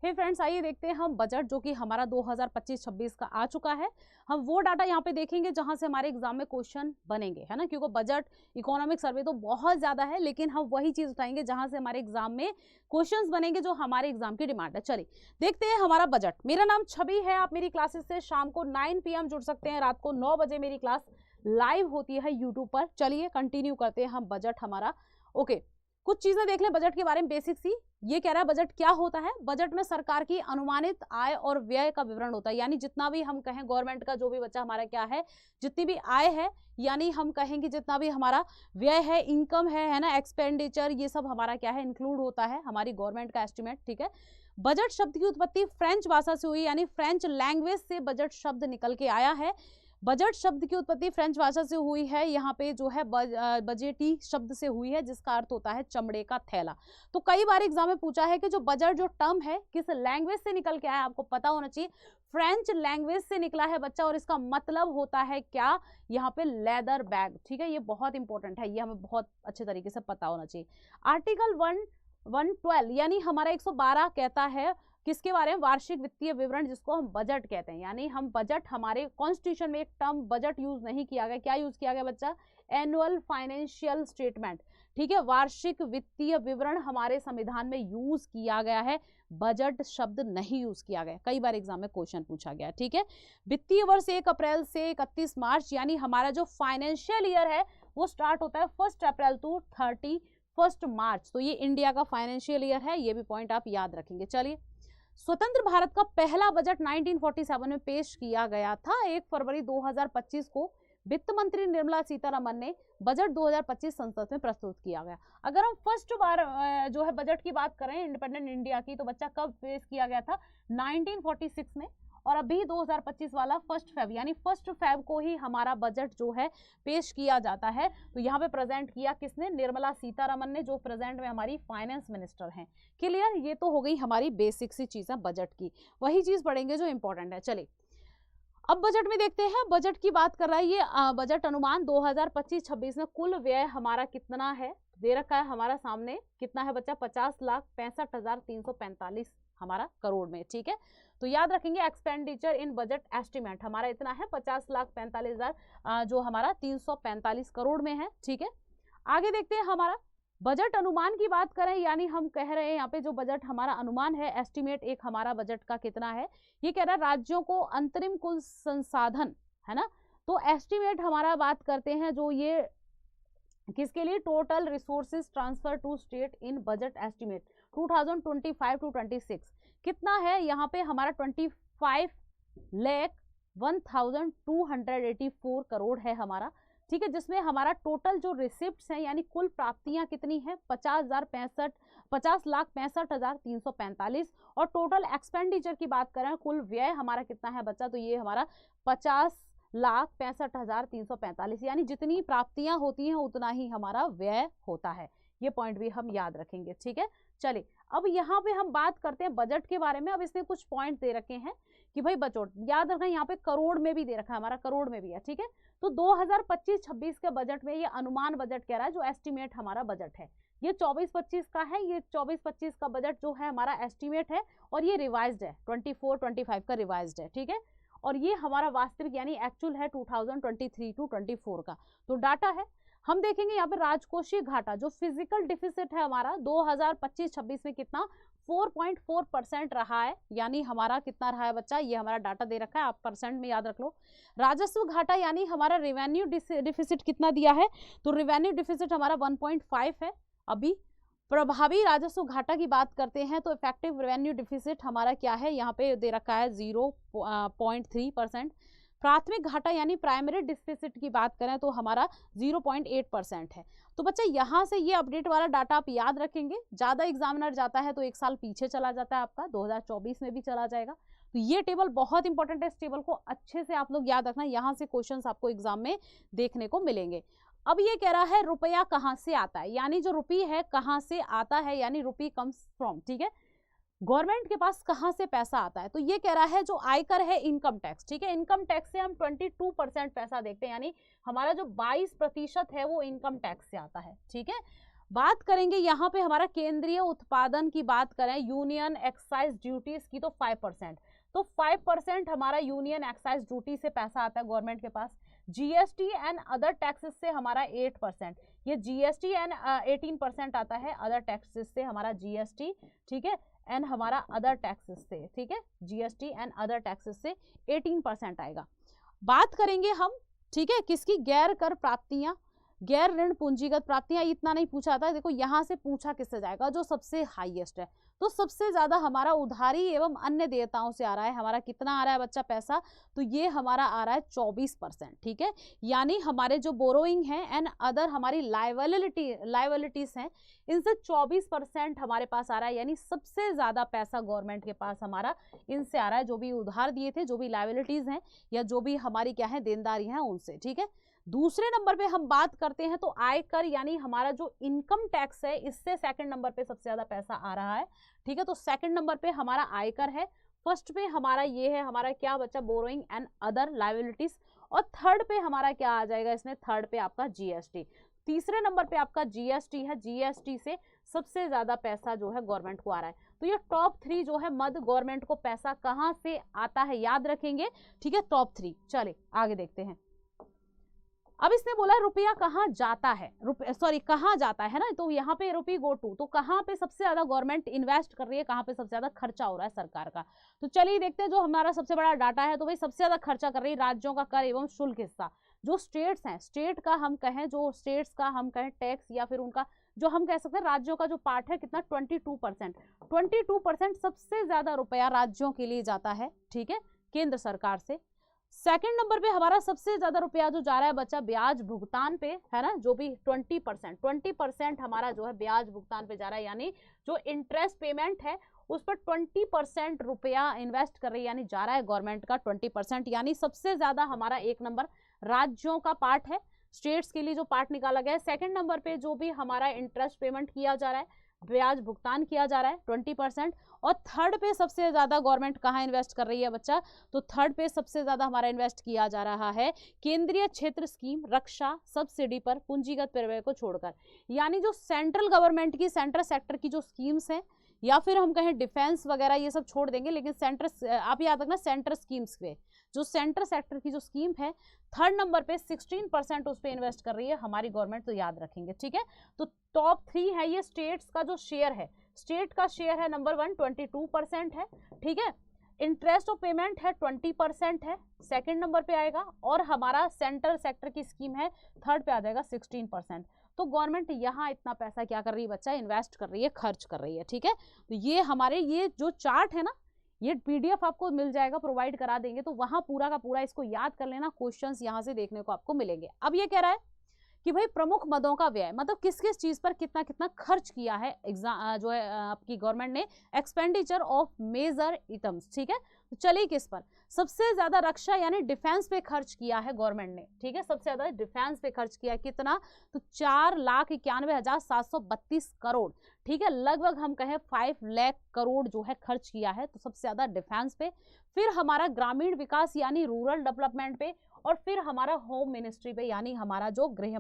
हे friends, आइए देखते हैं हम बजट जो कि हमारा 2025-26 का आ चुका है। हम वो डाटा यहाँ पे देखेंगे जहां से हमारे एग्जाम में क्वेश्चन बनेंगे, है ना, क्योंकि बजट इकोनॉमिक सर्वे तो बहुत ज्यादा है, लेकिन हम वही चीज उठाएंगे जहां से हमारे एग्जाम में क्वेश्चंस बनेंगे जो हमारे एग्जाम की डिमांड है। चलिए देखते हैं हमारा बजट। मेरा नाम छवि है। आप मेरी क्लासेस से शाम को 9 PM जुड़ सकते हैं। रात को 9 बजे मेरी क्लास लाइव होती है यूट्यूब पर। चलिए कंटिन्यू करते हैं हम बजट हमारा। ओके, कुछ चीजें देख लें बजट के बारे में बेसिक सी। ये कह रहा है बजट क्या होता है। बजट में सरकार की अनुमानित आय और व्यय का विवरण होता है, यानी जितना भी हम कहें गवर्नमेंट का जो भी बच्चा हमारा क्या है, जितनी भी आय है, यानी हम कहेंगे जितना भी हमारा व्यय है, इनकम है ना, एक्सपेंडिचर, ये सब हमारा क्या है, इंक्लूड होता है हमारी गवर्नमेंट का एस्टिमेट। ठीक है। बजट शब्द की उत्पत्ति फ्रेंच भाषा से हुई, यानी फ्रेंच लैंग्वेज से बजट शब्द निकल के आया है। बजट शब्द की उत्पत्ति फ्रेंच भाषा से हुई है। यहाँ पे जो है बजेटी शब्द से हुई है, जिसका अर्थ होता है चमड़े का थैला। तो कई बार एग्जाम में पूछा है कि जो बजट जो टर्म है किस लैंग्वेज से निकल के आया, आपको पता होना चाहिए। फ्रेंच लैंग्वेज से निकला है बच्चा, और इसका मतलब होता है क्या, यहाँ पे लेदर बैग। ठीक है, ये बहुत इंपॉर्टेंट है, ये हमें बहुत अच्छे तरीके से पता होना चाहिए। आर्टिकल 112 यानी हमारा 112 कहता है किसके बारे में, वार्षिक वित्तीय विवरण, जिसको हम बजट कहते हैं। यानी हम बजट, हमारे कॉन्स्टिट्यूशन में एक टर्म बजट यूज नहीं किया गया। क्या यूज किया गया बच्चा, एनुअल फाइनेंशियल स्टेटमेंट। ठीक है, वार्षिक वित्तीय विवरण हमारे संविधान में यूज किया गया है, बजट शब्द नहीं यूज किया गया। कई बार एग्जाम में क्वेश्चन पूछा गया। ठीक है, वित्तीय वर्ष 1 अप्रैल से 31 मार्च, यानी हमारा जो फाइनेंशियल ईयर है वो स्टार्ट होता है 1 अप्रैल टू 31 मार्च। तो ये इंडिया का फाइनेंशियल ईयर है, ये भी पॉइंट आप याद रखेंगे। चलिए, स्वतंत्र भारत का पहला बजट 1947 में पेश किया गया था। 1 फरवरी 2025 को वित्त मंत्री निर्मला सीतारमन ने बजट 2025 संसद में प्रस्तुत किया गया। अगर हम फर्स्ट बार जो है बजट की बात करें इंडिपेंडेंट इंडिया की, तो बच्चा कब पेश किया गया था, 1946 में। और अभी 2025 वाला 1 फेब यानी 1 फेब को ही हमारा बजट जो है पेश किया जाता है। तो यहाँ पे प्रेजेंट किया किसने, निर्मला सीतारमन ने, जो प्रेजेंट में हमारी फाइनेंस मिनिस्टर हैं। क्लियर, ये तो हो गई हमारी बेसिक सी चीजें बजट की। वही चीज पढ़ेंगे जो इंपॉर्टेंट है। चलिए अब बजट में देखते हैं। बजट की बात कर रहा है ये बजट अनुमान 2025-26 में कुल व्यय हमारा कितना है, दे रखा है हमारा सामने। कितना है बच्चा, 50,65,345 हमारा करोड़ में। ठीक है, तो याद रखेंगे एक्सपेंडिचर इन बजट एस्टिमेट हमारा इतना है 50,45,000 जो हमारा 345 करोड़ में है। ठीक है, आगे देखते हैं हमारा बजट अनुमान की बात करें, यानी हम कह रहे हैं यहाँ पे जो बजट हमारा अनुमान है, एस्टिमेट एक हमारा बजट का कितना है। ये कह रहा है राज्यों को अंतरिम कुल संसाधन, है ना। तो एस्टिमेट हमारा बात करते हैं जो ये किसके लिए, total resources transfer to state in budget estimate 2025-26 कितना है। यहाँ पे हमारा 25,01,284 करोड़ है हमारा। ठीक है, जिसमें हमारा टोटल जो रिसिप्ट्स हैं, यानी कुल प्राप्तियां कितनी है, 50,65,345। और टोटल एक्सपेंडिचर की बात करें, कुल व्यय हमारा कितना है बच्चा, तो ये हमारा 50,65,345, यानी जितनी प्राप्तियां होती हैं उतना ही हमारा व्यय होता है। ये पॉइंट भी हम याद रखेंगे। ठीक है, चलिए अब यहाँ पे हम बात करते हैं बजट के बारे में। अब इसने कुछ पॉइंट दे रखे हैं कि भाई बजट याद रखना, यहाँ पे करोड़ में भी दे रखा है, हमारा करोड़ में भी है। ठीक है, तो 2025-26 के बजट में ये अनुमान बजट कह रहा है, जो एस्टिमेट हमारा बजट है ये 24-25 का है। ये 24-25 का बजट जो है हमारा एस्टिमेट है, और ये रिवाइज्ड है 24-25 का रिवाइज्ड है। ठीक है, और ये हमारा वास्तविक यानी एक्चुअल है 2023-24 का। तो डाटा है, हम देखेंगे यहाँ पे राजकोषीय घाटा जो फिजिकल डिफिसिट है हमारा 2025-26 में कितना 4.4% रहा है। यानी हमारा कितना रहा है बच्चा, ये हमारा डाटा दे रखा है, आप परसेंट में याद रख लो। राजस्व घाटा यानी हमारा रेवेन्यू डिफिसिट कितना दिया है, तो रेवेन्यू डिफिसिट हमारा 1.5 है। अभी प्रभावी राजस्व घाटा की बात करते हैं तो इफेक्टिव रेवेन्यू डिफिसिट हमारा क्या है, यहाँ पे दे रखा है 0.3%। प्राथमिक घाटा यानी प्राइमरी डिफिसिट की बात करें तो हमारा 0.8% है। तो बच्चा यहाँ से ये अपडेट वाला डाटा आप याद रखेंगे। ज़्यादा एग्जामिनर जाता है तो एक साल पीछे चला जाता है, आपका 2024 में भी चला जाएगा। तो ये टेबल बहुत इंपॉर्टेंट है, इस टेबल को अच्छे से आप लोग याद रखना, यहाँ से क्वेश्चंस आपको एग्जाम में देखने को मिलेंगे। अब ये कह रहा है रुपया कहाँ से आता है, यानी जो रुपी है कहाँ से आता है, यानी रुपी कम्स फ्रॉम। ठीक है, गवर्नमेंट के पास कहाँ से पैसा आता है, तो ये कह रहा है जो आयकर है, इनकम टैक्स। ठीक है, इनकम टैक्स से हम 22% पैसा देखते हैं, यानी हमारा जो 22% है वो इनकम टैक्स से आता है। ठीक है, बात करेंगे यहाँ पे हमारा केंद्रीय उत्पादन की बात करें, यूनियन एक्साइज ड्यूटीज की, तो 5%, तो 5% हमारा यूनियन एक्साइज ड्यूटी से पैसा आता है गवर्नमेंट के पास। जीएसटी एंड अदर टैक्सेस से हमारा 8%, ये जीएसटी एंड 18% आता है अदर टैक्सेस से हमारा जीएसटी, ठीक है, एंड हमारा अदर टैक्सेस से, ठीक है, जीएसटी एंड अदर टैक्सेस से 18% आएगा। बात करेंगे हम, ठीक है, किसकी, गैर कर प्राप्तियां, गैर ऋण पूंजीगत प्राप्तियां, इतना नहीं पूछा था, देखो यहां से पूछा किससे जाएगा, जो सबसे हाईएस्ट है, तो सबसे ज्यादा हमारा उधारी एवं अन्य देयताओं से आ रहा है, हमारा कितना आ रहा है बच्चा पैसा, तो ये हमारा आ रहा है 24%, ठीक है, यानी हमारे जो बोरोइंग है एंड अदर हमारी लाइबिलिटीज हैं, इनसे 24% हमारे पास आ रहा है, यानी सबसे ज्यादा पैसा गवर्नमेंट के पास हमारा इनसे आ रहा है, जो भी उधार दिए थे, जो भी लाइबिलिटीज हैं या जो भी हमारी क्या है देनदारी हैं उनसे, ठीक है। दूसरे नंबर पे हम बात करते हैं तो आयकर, यानी हमारा जो इनकम टैक्स है, इससे सेकंड नंबर पे सबसे ज्यादा पैसा आ रहा है, ठीक है, तो सेकंड नंबर पे हमारा आयकर है, फर्स्ट पे हमारा ये है हमारा क्या बच्चा, बोरोइंग एंड अदर लायबिलिटीज, और थर्ड पे हमारा क्या आ जाएगा इसमें, थर्ड पे आपका जीएसटी, तीसरे नंबर पे आपका जीएसटी है, जीएसटी से सबसे ज्यादा पैसा जो है गवर्नमेंट को आ रहा है। तो ये टॉप 3 जो है मद गवर्नमेंट को पैसा कहां से आता है याद रखेंगे, ठीक है, टॉप 3। चले आगे देखते हैं। अब इसने बोला रुपया कहाँ जाता है, कहाँ जाता है ना, तो यहाँ पे रुपी गो टू, तो कहाँ पे सबसे ज्यादा गवर्नमेंट इन्वेस्ट कर रही है, कहाँ पे सबसे ज्यादा खर्चा हो रहा है सरकार का, तो चलिए देखते हैं जो हमारा सबसे बड़ा डाटा है, तो भाई सबसे ज्यादा खर्चा कर रही है राज्यों का कर एवं शुल्क हिस्सा, जो स्टेट्स हैं, स्टेट का हम कहें, जो स्टेट्स का हम कहें टैक्स या फिर उनका जो हम कह सकते हैं राज्यों का जो पार्ट है कितना, 22% सबसे ज्यादा रुपया राज्यों के लिए जाता है, ठीक है, केंद्र सरकार से। सेकंड नंबर पे हमारा सबसे ज्यादा रुपया जो जा रहा है बच्चा ब्याज भुगतान पे, है ना, जो भी 20% हमारा जो है ब्याज भुगतान पे जा रहा है, यानी जो इंटरेस्ट पेमेंट है उस पर 20% रुपया इन्वेस्ट कर रही है, यानी जा रहा है गवर्नमेंट का 20%, यानी सबसे ज्यादा हमारा एक नंबर राज्यों का पार्ट है, स्टेट्स के लिए जो पार्ट निकाला गया है। सेकंड नंबर पे जो भी हमारा इंटरेस्ट पेमेंट किया जा रहा है, ब्याज भुगतान किया जा रहा है 20%, और थर्ड पे सबसे ज्यादा गवर्नमेंट कहाँ इन्वेस्ट कर रही है बच्चा, तो थर्ड पे सबसे ज्यादा हमारा इन्वेस्ट किया जा रहा है केंद्रीय क्षेत्र स्कीम, रक्षा, सब्सिडी पर पूंजीगत व्यय को छोड़कर, यानी जो सेंट्रल गवर्नमेंट की सेंट्रल सेक्टर की जो स्कीम्स हैं, या फिर हम कहें डिफेंस वगैरह, ये सब छोड़ देंगे, लेकिन सेंटर आप याद रखना सेंट्रल स्कीम्स पे, जो सेंट्रल सेक्टर की जो स्कीम है थर्ड नंबर पे 16% उस पे इन्वेस्ट कर रही है हमारी गवर्नमेंट, तो याद रखेंगे, ठीक है। तो टॉप 3 है ये स्टेट्स का जो शेयर है, स्टेट का शेयर है नंबर 1 22% है, ठीक है, इंटरेस्ट ऑफ पेमेंट है 20% है, सेकंड नंबर पे आएगा, और हमारा सेंट्रल सेक्टर की स्कीम है थर्ड पे आ जाएगा 16%। तो गवर्नमेंट यहाँ इतना पैसा क्या कर रही है बच्चा, इन्वेस्ट कर रही है, खर्च कर रही है, ठीक है। तो ये हमारे ये जो चार्ट है ना, ये पीडीएफ आपको मिल जाएगा, प्रोवाइड करा देंगे, तो वहां पूरा का पूरा इसको याद कर लेना, क्वेश्चंस यहाँ से देखने को आपको मिलेंगे। अब ये कह रहा है कि भाई प्रमुख मदों का व्यय, मतलब किस किस चीज पर कितना कितना खर्च किया है एग्जाम जो है आपकी गवर्नमेंट ने, एक्सपेंडिचर ऑफ मेजर आइटम्स, ठीक है। तो चलिए किस पर सबसे ज्यादा रक्षा यानी डिफेंस पे खर्च किया है गवर्नमेंट ने, ठीक है, सबसे ज्यादा डिफेंस पे खर्च किया है, कितना, तो 4,91,732 करोड़, ठीक है, लगभग हम कहें 5 लाख करोड़ जो है खर्च किया है, तो सबसे ज्यादा डिफेंस पे, फिर हमारा ग्रामीण विकास यानी रूरल डेवलपमेंट पे, और फिर हमारा होम मिनिस्ट्री पे, यानी हमारा जो गृह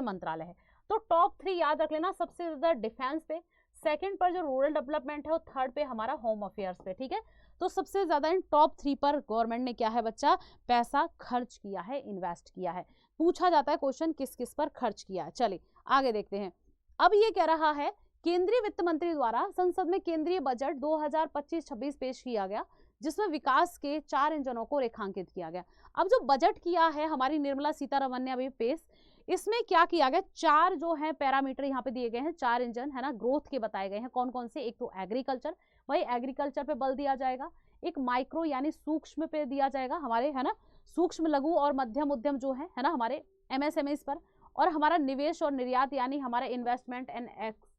मंत्रालय है। तो टॉप 3 याद रख लेना, सबसे ज्यादा डिफेंस पे, सेकंड पर जो रूरल डेवलपमेंट है, और थर्ड पे हमारा होम अफेयर्स पे, ठीक है। तो सबसे ज्यादा इन टॉप 3 पर गवर्नमेंट ने क्या है बच्चा, पैसा खर्च किया है, इन्वेस्ट किया है। पूछा जाता है क्वेश्चन किस किस पर खर्च किया है। चलिए आगे देखते हैं। अब ये कह रहा है केंद्रीय वित्त मंत्री द्वारा संसद में केंद्रीय बजट 2025-26 पेश किया गया, जिसमें विकास के 4 इंजनों को रेखांकित किया गया। अब जो बजट किया है हमारी निर्मला सीतारमण ने अभी पेश, इसमें क्या किया गया, 4 जो है पैरामीटर यहाँ पे दिए गए हैं, 4 इंजन है ना, ग्रोथ के बताए गए हैं, कौन कौन से, एक तो एग्रीकल्चर, वही एग्रीकल्चर पे बल दिया जाएगा, एक माइक्रो यानी सूक्ष्म पे दिया जाएगा हमारे, है ना, सूक्ष्म लघु और मध्यम उद्यम जो है ना हमारे एमएसएमईज पर, और हमारा निवेश और निर्यात यानी हमारे इन्वेस्टमेंट एंड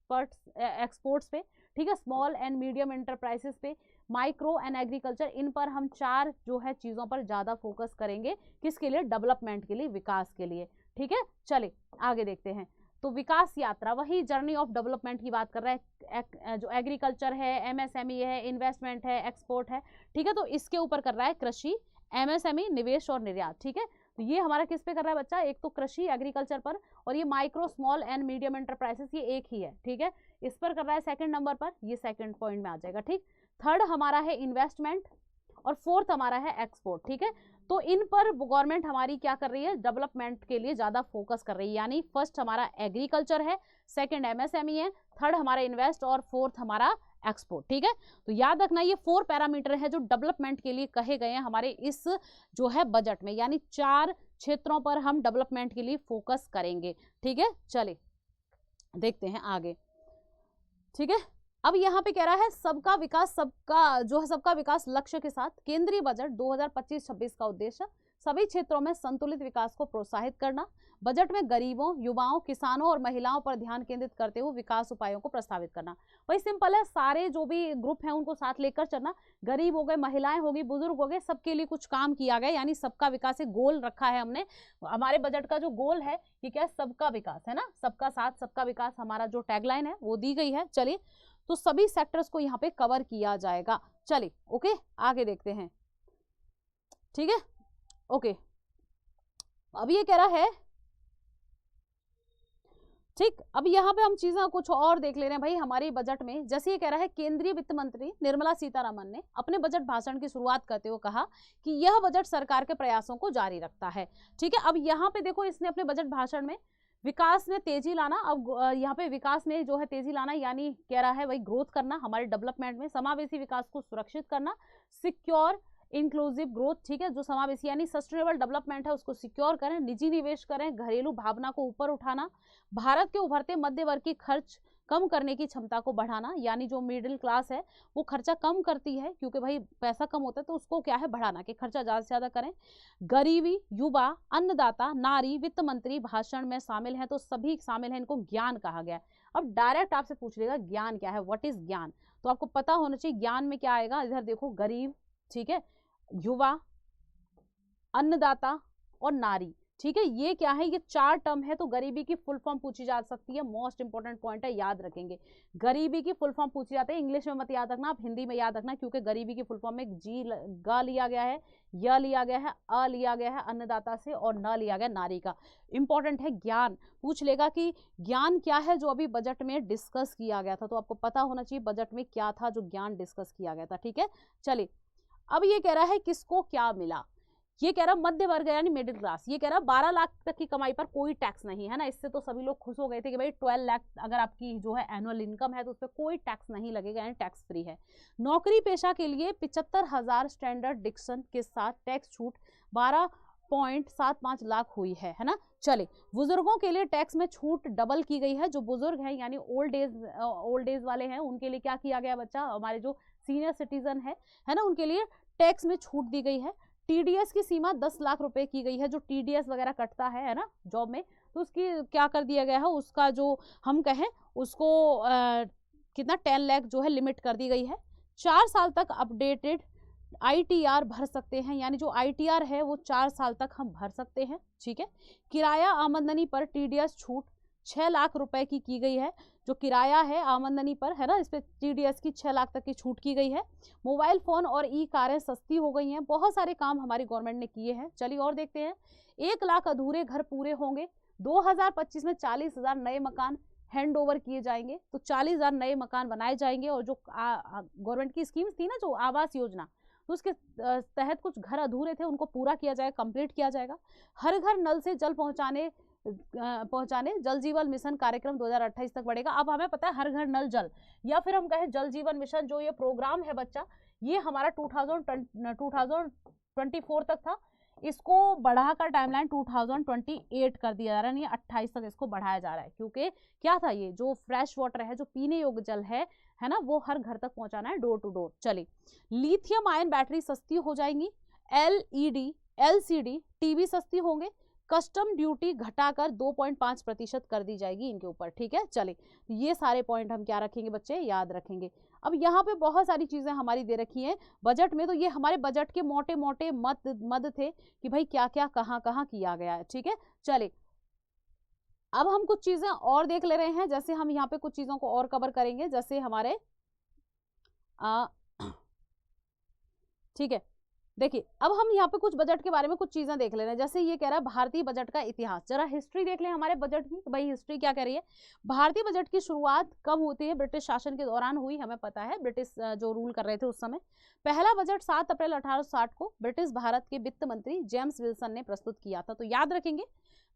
एक्सपोर्ट्स पे, ठीक है, स्मॉल एंड मीडियम एंटरप्राइजेस पे, माइक्रो एंड एग्रीकल्चर, इन पर हम 4 जो है चीजों पर ज्यादा फोकस करेंगे, किसके लिए, डेवलपमेंट के लिए, विकास के लिए, ठीक है। चले आगे देखते हैं। तो विकास यात्रा वही जर्नी ऑफ डेवलपमेंट की बात कर रहा है, जो एग्रीकल्चर है, एमएसएमई है, इन्वेस्टमेंट है, एक्सपोर्ट है, ठीक है, तो इसके ऊपर कर रहा है कृषि, एमएसएमई, निवेश और निर्यात, ठीक है। तो ये हमारा किस पे कर रहा है बच्चा, एक तो कृषि एग्रीकल्चर पर, और ये micro small and medium enterprises ये एक ही है, ठीक है, इस पर कर रहा है सेकंड नंबर पर, ये सेकंड पॉइंट में आ जाएगा, ठीक। थर्ड हमारा है इन्वेस्टमेंट, और फोर्थ हमारा है एक्सपोर्ट, ठीक है। तो इन पर गवर्नमेंट हमारी क्या कर रही है, डेवलपमेंट के लिए ज्यादा फोकस कर रही है, यानी फर्स्ट हमारा एग्रीकल्चर है, सेकंड एमएसएमई है, थर्ड हमारा इन्वेस्ट और फोर्थ हमारा एक्सपोर्ट, ठीक है। तो याद रखना ये 4 पैरामीटर है जो डेवलपमेंट के लिए कहे गए हैं हमारे इस जो है बजट में, यानी 4 क्षेत्रों पर हम डेवलपमेंट के लिए फोकस करेंगे, ठीक है। चलिए देखते हैं आगे, ठीक है। अब यहाँ पे कह रहा है सबका विकास, सबका जो है सबका विकास लक्ष्य के साथ केंद्रीय बजट 2025-26 का उद्देश्य सभी क्षेत्रों में संतुलित विकास को प्रोत्साहित करना, बजट में गरीबों, युवाओं, किसानों और महिलाओं पर ध्यान केंद्रित करते हुए विकास उपायों को प्रस्तावित करना। वही सिंपल है, सारे जो भी ग्रुप हैं उनको साथ लेकर चलना, गरीब हो गए, महिलाएं होगी, बुजुर्ग हो गए, सबके लिए कुछ काम किया गया, यानी सबका विकास एक गोल रखा है हमने। हमारे बजट का जो गोल है ये क्या है, सबका विकास है ना, सबका साथ सबका विकास हमारा जो टैगलाइन है वो दी गई है। चलिए तो सभी सेक्टर्स को यहाँ पे कवर किया जाएगा। चलिए ओके आगे देखते हैं, ठीक है ओके। अब ये कह रहा है, ठीक, अब यहाँ पे हम चीजें कुछ और देख ले रहे हैं भाई हमारे बजट में। जैसे ये कह रहा है केंद्रीय वित्त मंत्री निर्मला सीतारमण ने अपने बजट भाषण की शुरुआत करते हुए कहा कि यह बजट सरकार के प्रयासों को जारी रखता है, ठीक है। अब यहाँ पे देखो इसने अपने बजट भाषण में विकास में तेजी लाना, अब यहाँ पे विकास में जो है तेजी लाना, यानी कह रहा है वही ग्रोथ करना, हमारे डेवलपमेंट में समावेशी विकास को सुरक्षित करना, सिक्योर इंक्लूसिव ग्रोथ, ठीक है, जो समावेशी यानी सस्टेनेबल डेवलपमेंट है उसको सिक्योर करें, निजी निवेश करें, घरेलू भावना को ऊपर उठाना, भारत के उभरते मध्य वर्ग की खर्च कम करने की क्षमता को बढ़ाना, यानी जो मिडिल क्लास है वो खर्चा कम करती है क्योंकि भाई पैसा कम होता है, तो उसको क्या है बढ़ाना कि खर्चा ज्यादा से ज्यादा करें। गरीबी, युवा, अन्नदाता, नारी, वित्त मंत्री भाषण में शामिल हैं, तो सभी शामिल हैं, इनको ज्ञान कहा गया है। अब डायरेक्ट आपसे पूछ लेगा ज्ञान क्या है, व्हाट इज ज्ञान, तो आपको पता होना चाहिए ज्ञान में क्या आएगा। इधर देखो गरीब, ठीक है, युवा, अन्नदाता और नारी, ठीक है, ये क्या है, ये 4 टर्म है। तो गरीबी की फुल फॉर्म पूछी जा सकती है, मोस्ट इंपोर्टेंट पॉइंट है, याद रखेंगे। गरीबी की फुल फॉर्म पूछी जाती है, इंग्लिश में मत याद रखना, आप हिंदी में याद रखना, क्योंकि गरीबी की फुल फॉर्म में जी ग लिया गया है, य लिया गया है, अ लिया गया है अन्नदाता से, और न लिया गया नारी का। इंपॉर्टेंट है ज्ञान, पूछ लेगा कि ज्ञान क्या है जो अभी बजट में डिस्कस किया गया था, तो आपको पता होना चाहिए बजट में क्या था जो ज्ञान डिस्कस किया गया था, ठीक है। चलिए अब ये कह रहा है किसको क्या मिला, ये कह रहा मध्य वर्ग यानी मिडिल क्लास, ये कह रहा 12 लाख तक की कमाई पर कोई टैक्स नहीं है ना। इससे तो सभी लोग खुश हो गए थे कि भाई 12 लाख अगर आपकी जो है एनुअल इनकम है तो उस पर कोई टैक्स नहीं लगेगा, यानी टैक्स फ्री है। नौकरी पेशा के लिए 75,000 स्टैंडर्ड डिडक्शन के साथ टैक्स छूट 12.75 लाख हुई है ना। चले बुजुर्गों के लिए टैक्स में छूट डबल की गई है, जो बुजुर्ग हैं यानी ओल्ड एज वाले हैं उनके लिए क्या किया गया बच्चा, हमारे जो सीनियर सिटीजन है ना, उनके लिए टैक्स में छूट दी गई है। टीडीएस की सीमा 10 लाख रुपए की गई है, जो टीडीएस वगैरह कटता है ना जॉब में, तो उसकी क्या कर दिया गया है, उसका जो हम कहें उसको कितना 10 लाख जो है लिमिट कर दी गई है। 4 साल तक अपडेटेड आईटीआर भर सकते हैं, यानी जो आईटीआर है वो 4 साल तक हम भर सकते हैं, ठीक है। किराया आमदनी पर टीडीएस छूट 6 लाख रुपए की गई है, जो किराया है आमदनी पर है ना, इस पे टीडीएस की 6 लाख तक की छूट की गई है। मोबाइल फोन और ई कारें सस्ती हो गई हैं, बहुत सारे काम हमारी गवर्नमेंट ने किए हैं। चलिए और देखते हैं, 1 लाख अधूरे घर पूरे होंगे, 2025 में 40,000 नए मकान हैंड ओवर किए जाएंगे, तो 40,000 नए मकान बनाए जाएंगे। और जो गवर्नमेंट की स्कीम्स थी ना, जो आवास योजना, तो उसके तहत कुछ घर अधूरे थे उनको पूरा किया जाएगा, कंप्लीट किया जाएगा। हर घर नल से जल पहुंचाने जल जीवन मिशन कार्यक्रम 2028 तक बढ़ेगा। अब हमें पता है हर घर नल जल, या फिर हम कहें जल जीवन मिशन, जो ये प्रोग्राम है बच्चा, ये हमारा 2024 तक था, इसको बढ़ाकर टाइमलाइन 2028 कर दिया जा रहा है, यानी 28 तक इसको बढ़ाया जा रहा है। क्योंकि क्या था, ये जो फ्रेश वाटर है, जो पीने योग्य जल है ना, वो हर घर तक पहुंचाना है, डोर टू डोर। चलिए लिथियम आयन बैटरी सस्ती हो जाएंगी, एलईडी एलसीडी टीवी सस्ती होंगे, कस्टम ड्यूटी घटाकर 2.5% कर दी जाएगी इनके ऊपर, ठीक है। चलिए ये सारे पॉइंट हम क्या रखेंगे बच्चे, याद रखेंगे। अब यहाँ पे बहुत सारी चीजें हमारी दे रखी हैं बजट में, तो ये हमारे बजट के मोटे मोटे मद थे कि भाई क्या क्या कहाँ कहाँ किया गया है, ठीक है। चलिए अब हम कुछ चीजें और देख ले रहे हैं, जैसे हम यहाँ पे कुछ चीजों को और कवर करेंगे, जैसे हमारे ठीक है, देखिए अब हम यहाँ पे कुछ बजट के बारे में कुछ चीजें देख ले रहे हैं। जैसे ये कह रहा है भारतीय बजट का इतिहास, जरा हिस्ट्री देख लें हमारे बजट की। भाई हिस्ट्री क्या कह रही है, भारतीय बजट की शुरुआत कब होती है, ब्रिटिश शासन के दौरान हुई, हमें पता है, ब्रिटिश जो रूल कर रहे थे उस समय। पहला बजट 7 अप्रैल 1860 को ब्रिटिश भारत के वित्त मंत्री जेम्स विल्सन ने प्रस्तुत किया था। तो याद रखेंगे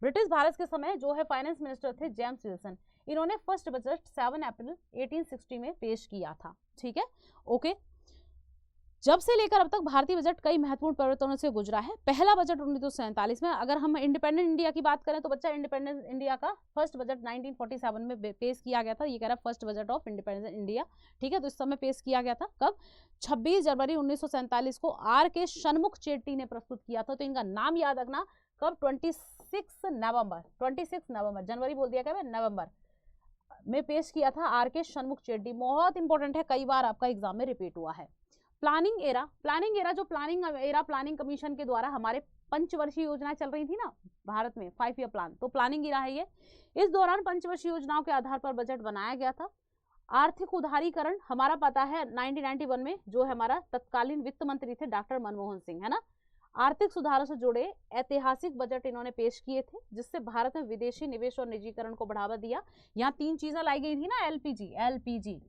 ब्रिटिश भारत के समय जो है फाइनेंस मिनिस्टर थे जेम्स विल्सन, इन्होंने फर्स्ट बजट 7 अप्रैल 1860 में पेश किया था। ठीक है, ओके। जब से लेकर अब तक भारतीय बजट कई महत्वपूर्ण परिवर्तनों से गुजरा है। पहला बजट 1947 में, अगर हम इंडिपेंडेंट इंडिया की बात करें तो बच्चा इंडिपेंडेंट इंडिया का फर्स्ट बजट 1947 में पेश किया गया था। ये कह रहा है first budget of independent India. ठीक है, तो इस समय पेश किया गया था कब, 26 जनवरी 1947 को आर के शनमुख चेट्टी ने प्रस्तुत किया था। तो इनका नाम याद रखना, कब, 26 नवंबर, जनवरी बोल दिया क्या, नवंबर में पेश किया था आर के शनमुख चेट्टी। बहुत इंपॉर्टेंट है, कई बार आपका एग्जाम में रिपीट हुआ है। प्लानिंग एरा जो प्लानिंग कमीशन के द्वारा हमारे पंचवर्षीय योजनाएं चल रही थी ना भारत में, 5 ईयर प्लान, तो प्लानिंग एरा है ये। इस दौरान पंचवर्षीय योजनाओं के आधार पर बजट बनाया गया था। आर्थिक उदारीकरण हमारा पता है 1991 में जो है हमारा तत्कालीन वित्त मंत्री थे डॉक्टर मनमोहन सिंह, है ना। आर्थिक सुधारों से जुड़े ऐतिहासिक बजट इन्होंने पेश किए थे, जिससे भारत में विदेशी निवेश और निजीकरण को बढ़ावा दिया। यहाँ 3 चीजें लाई गई थी ना, एलपीजी,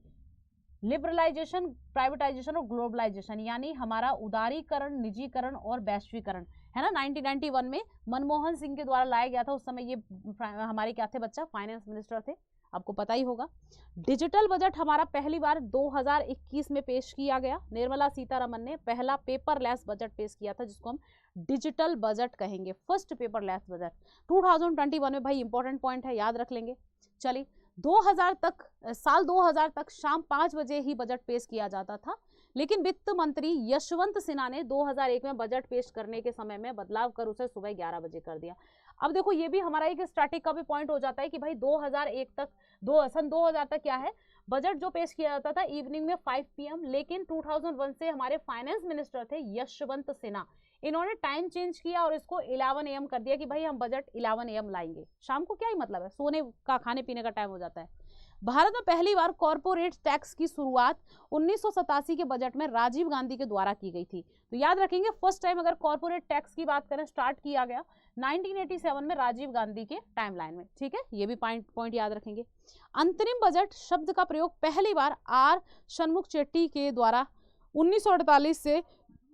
लिबरलाइजेशन, प्राइवेटाइजेशन और ग्लोबलाइजेशन, यानी हमारा उदारीकरण, निजीकरण और वैश्वीकरण, है ना। 1991 में मनमोहन सिंह के द्वारा लाया गया था। उस समय ये हमारे क्या थे बच्चा, फाइनेंस मिनिस्टर थे, आपको पता ही होगा। डिजिटल बजट हमारा पहली बार 2021 में पेश किया गया। निर्मला सीतारमन ने पहला पेपरलेस बजट पेश किया था, जिसको हम डिजिटल बजट कहेंगे, फर्स्ट पेपरलेस बजट 2021 में। भाई इंपॉर्टेंट पॉइंट है, याद रख लेंगे। चलिए, साल 2000 तक शाम 5 बजे ही बजट पेश किया जाता था, लेकिन वित्त मंत्री यशवंत सिन्हा ने 2001 में बजट पेश करने के समय में बदलाव कर उसे सुबह 11 बजे कर दिया। अब देखो ये भी हमारा एक स्टैटिक का भी पॉइंट हो जाता है कि भाई 2001 तक सन 2000 तक क्या है, बजट जो पेश किया जाता था इवनिंग में 5 PM, लेकिन 2001 से हमारे फाइनेंस मिनिस्टर थे यशवंत सिन्हा, इन्होंने टाइम चेंज किया और इसको 11 AM कर दिया कि भाई हम बजट 11 AM लाएंगे। शाम को क्या ही मतलब है, सोने का, खाने पीने का टाइम हो जाता है। भारत में पहली बार कॉर्पोरेट टैक्स की शुरुआत 1987 के बजट में राजीव गांधी के द्वारा की गई थी। तो याद रखेंगे फर्स्ट टाइम अगर कॉर्पोरेट टैक्स की बात करें स्टार्ट किया गया 1987 में राजीव गांधी के टाइमलाइन में। ठीक है, ये भी पॉइंट याद रखेंगे। अंतरिम बजट शब्द का प्रयोग पहली बार आर शनमुख चेट्टी के द्वारा 1948 से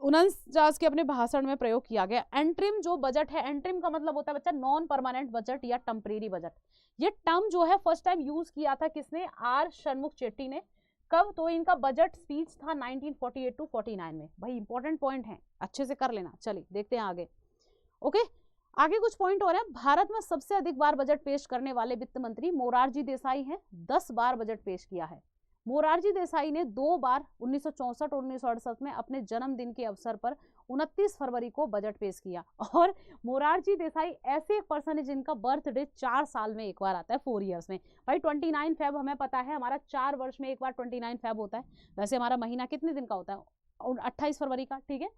49 के अपने भाषण में प्रयोग किया गया। एंट्रिम जो बजट है, एंट्रिम का मतलब होता है बच्चा नॉन परमानेंट बजट या टेम्परेरी बजट। ये टर्म जो है फर्स्ट टाइम यूज किया था किसने, आर शनमुख चेट्टी ने। कब, तो इनका बजट स्पीच था 1948 to 49 में। भाई इंपॉर्टेंट पॉइंट है, अच्छे से कर लेना। चलिए देखते हैं आगे। ओके, आगे कुछ पॉइंट और हैं। भारत में सबसे अधिक बार बजट पेश करने वाले वित्त मंत्री मोरारजी देसाई हैं, 10 बार बजट पेश किया है। मोरारजी देसाई ने 2 बार 1964 और 1968 में अपने जन्मदिन के अवसर पर 29 फरवरी को बजट पेश किया। और मोरारजी देसाई ऐसे एक पर्सन है जिनका बर्थडे 4 साल में एक बार आता है, 4 ईयर्स में। भाई 29 फेब हमें पता है हमारा 4 वर्ष में एक बार 29 फेब होता है। वैसे हमारा महीना कितने दिन का होता है, 28 फरवरी का। ठीक है,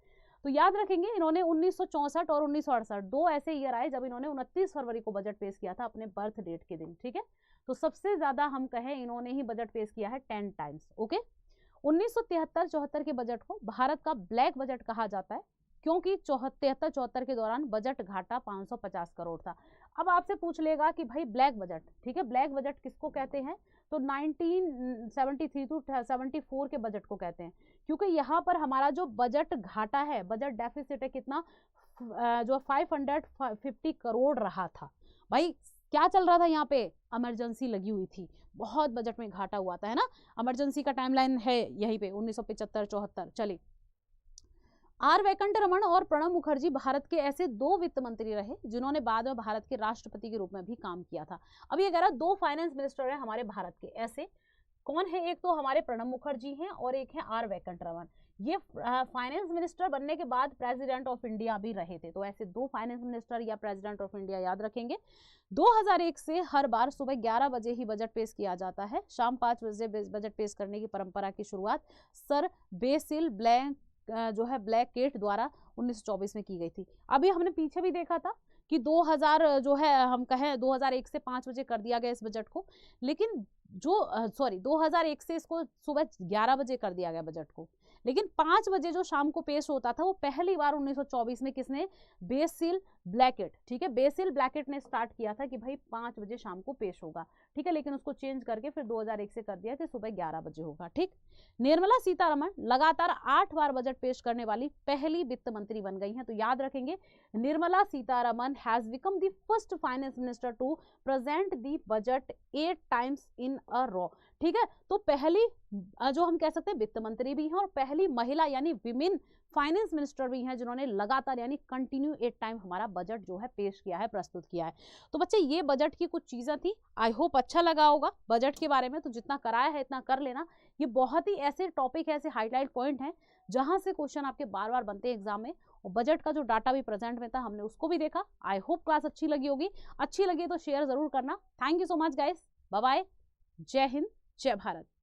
तो याद रखेंगे इन्होंने 1964 और 1968 2 ऐसे ईयर आए जब इन्होंने 29 फरवरी को बजट पेश किया था अपने बर्थ डेट के दिन। ठीक है, तो सबसे ज्यादा हम कहें इन्होंने ही बजट पेश किया है 10 टाइम्स। ओके, 1973-74 के बजट को भारत का ब्लैक बजट कहा जाता है, क्योंकि 73-74 के दौरान बजट घाटा 550 करोड़ था। अब आपसे पूछ लेगा कि भाई ब्लैक बजट, ठीक है, ब्लैक बजट किसको कहते हैं, तो 1973 to 74 के बजट को कहते हैं, क्योंकि यहाँ पर हमारा जो बजट घाटा है, बजट डेफिसिट है कितना, जो 550 करोड़ रहा था। भाई क्या चल रहा था यहाँ पे, इमरजेंसी लगी हुई थी, बहुत बजट में घाटा हुआ था, है ना। इमरजेंसी का टाइमलाइन है यहीं पे 1975-74। चलिए, आर वेंकट रमन और प्रणब मुखर्जी भारत के ऐसे 2 वित्त मंत्री रहे जिन्होंने बाद में भारत के राष्ट्रपति के रूप में भी काम किया था। अब ये कह रहा 2 फाइनेंस मिनिस्टर है हमारे भारत के, ऐसे कौन है, एक तो हमारे प्रणब मुखर्जी हैं और एक है आर वेंकट रमन। ये फाइनेंस मिनिस्टर बनने के बाद प्रेसिडेंट ऑफ इंडिया भी रहे थे। तो ऐसे 2 फाइनेंस मिनिस्टर या प्रेसिडेंट ऑफ इंडिया याद रखेंगे। 2001 से हर बार सुबह 11 बजे ही बजट पेश किया जाता है। शाम 5 बजे बजट पेश करने की परंपरा की शुरुआत सर बेसिल ब्लैकगेट द्वारा 1924 में की गई थी। अभी हमने पीछे भी देखा था कि 2000 जो है हम कहें 2001 से 5 बजे कर दिया गया इस बजट को, लेकिन 2001 से इसको सुबह 11 बजे कर दिया गया बजट को। लेकिन 5 बजे जो शाम को पेश होता था वो पहली बार 1924 में किसने, बेसिल ब्लैकेट, ठीक है, बेसिल ब्लैकेट ने स्टार्ट किया था कि भाई 5 बजे शाम को पेश होगा, ठीक है, लेकिन उसको चेंज करके फिर 2001 से कर दिया कि सुबह 11 बजे होगा, ठीक। निर्मला सीतारमण लगातार 8 बार बजट पेश करने वाली पहली वित्त मंत्री बन गई हैं, तो याद रखेंगे Nirmala Sitharaman has become the first finance minister to present the budget 8 times in a row, ठीक है। तो पहली जो हम कह सकते हैं वित्त मंत्री भी हैं और पहली महिला यानी विमेन फाइनेंस मिनिस्टर भी हैं जिन्होंने लगातार यानी कंटिन्यू 8 टाइम हमारा बजट जो है पेश किया है, प्रस्तुत किया है। तो बच्चे ये बजट की कुछ चीजें थी, आई होप अच्छा लगा होगा बजट के बारे में, तो जितना कराया है इतना कर लेना। ये बहुत ही ऐसे टॉपिक है, ऐसे हाईलाइट पॉइंट हैं जहां से क्वेश्चन आपके बार बार बनते हैं एग्जाम में, और बजट का जो डाटा भी प्रेजेंट में था हमने उसको भी देखा। आई होप क्लास अच्छी लगी होगी, अच्छी लगी तो शेयर जरूर करना। Thank you so much guys, bye bye, जय हिंद, जय भारत।